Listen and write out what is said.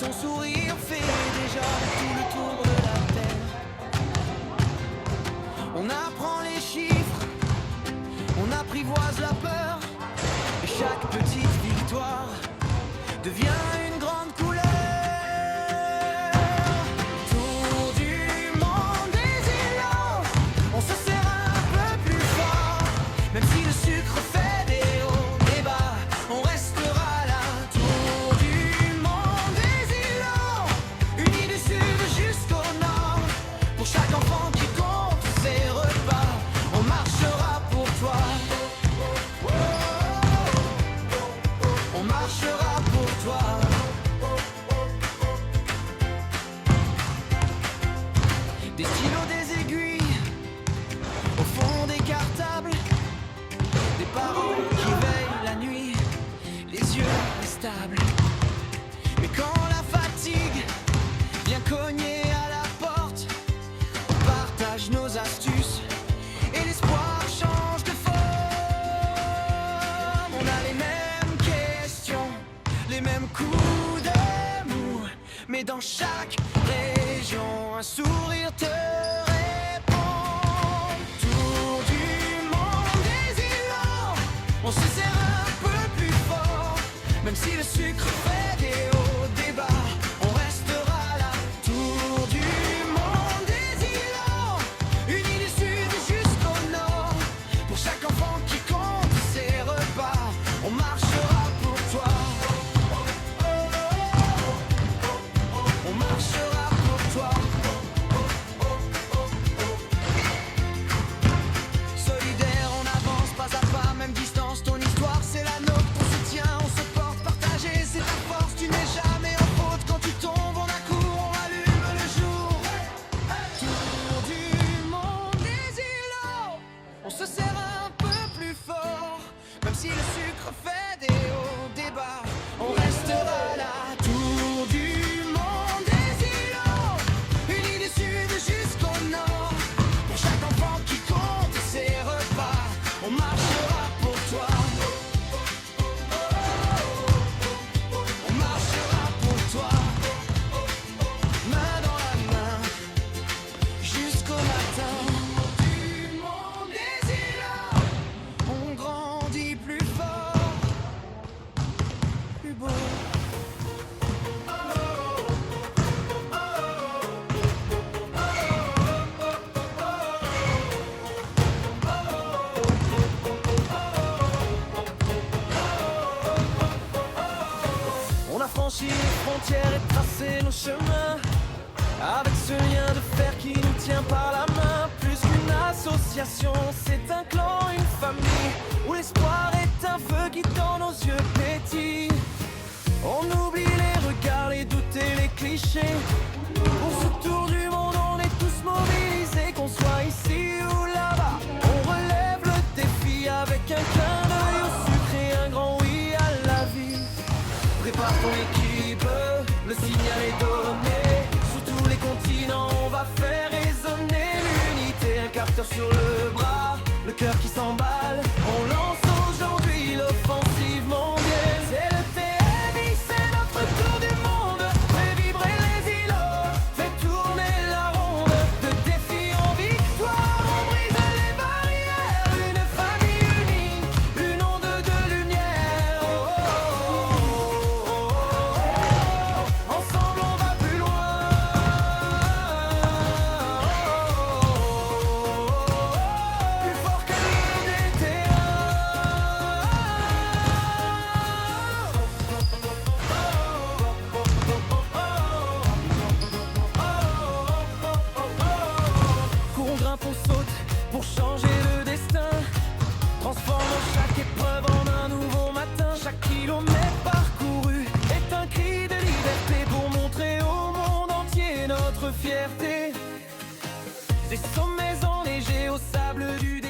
ton sourire fait déjà tout le tour de la terre. On apprend les chiffres, on apprivoise la peur, et chaque petite victoire devient une grande couleur. Tour du monde des îlots, on se serre un peu plus fort, même si le sucre fait des hauts, des bas, on restera là. Tour du monde des îlots, unis du sud jusqu'au nord, pour chaque enfant qui compte ses repas, on marchera pour toi. On marchera pour toi. Des stylos, des aiguilles, au fond des cartables, des parents qui veillent la nuit, les yeux instables. Mais quand la fatigue vient cogner à la porte, on partage nos astuces et l'espoir change de forme. On a les mêmes questions, les mêmes coups de mou, mais dans chaque région, un sourire te répond. Tour du monde des îlots, on se serre un peu plus fort, même si le sucre fait des hauts, des bas, on restera là. Tour du monde des îlots, unis du sud jusqu'au nord, pour chaque enfant qui compte ses repas, on marchera pour toi. On marchera pour toi. Solidaire, on avance pas à pas, même distance, ton histoire c'est la nôtre, ton soutien, on se porte partagé, c'est ta force, tu n'es jamais en faute, quand tu tombes on accourt, on allume le jour. Tour du monde des îlots, on se serre un peu plus fort, même si le sucre fait des hauts, des bas, on restera là. Tour du monde des îlots, unis du sud jusqu'au nord, pour chaque enfant qui compte ses repas, on marchera pour toi. On marchera pour toi, main dans la main, jusqu'au matin. Du monde des îlots, on grandit plus fort, plus beau. On a franchi les frontières et tracé nos chemins, avec ce lien de fer qui nous tient par la main. Plus qu'une association, c'est un clan, une famille, où l'espoir est un feu qui dans nos yeux pétille. On oublie les regards, les doutes et les clichés. Pour ce tour du monde, on est tous mobilisés, qu'on soit ici ou là-bas. On relève le défi avec un clin d'œil au sucre et un grand oui à la vie. Prépare ton équipe, le signal est donné. Sur tous les continents, on va faire résonner l'unité. Un capteur sur le bras, le cœur qui s'emballe. On lance aujourd'hui l'offensive mondiale. C'est le TMI, c'est notre tour du monde. Fait vibrer les îlots, fait tourner la ronde. De défi en victoire, on brise les barrières. Une famille unie, une onde de lumière. Oh, oh, oh, oh, oh. Ensemble on va plus loin. Plus fort que l'hymne des Cours, on grimpe, on saute pour changer le destin. Transformons chaque épreuve en un nouveau matin. Chaque kilomètre parcouru est un cri de liberté pour montrer au monde entier notre fierté. Des sommets enneigés au sable du désert.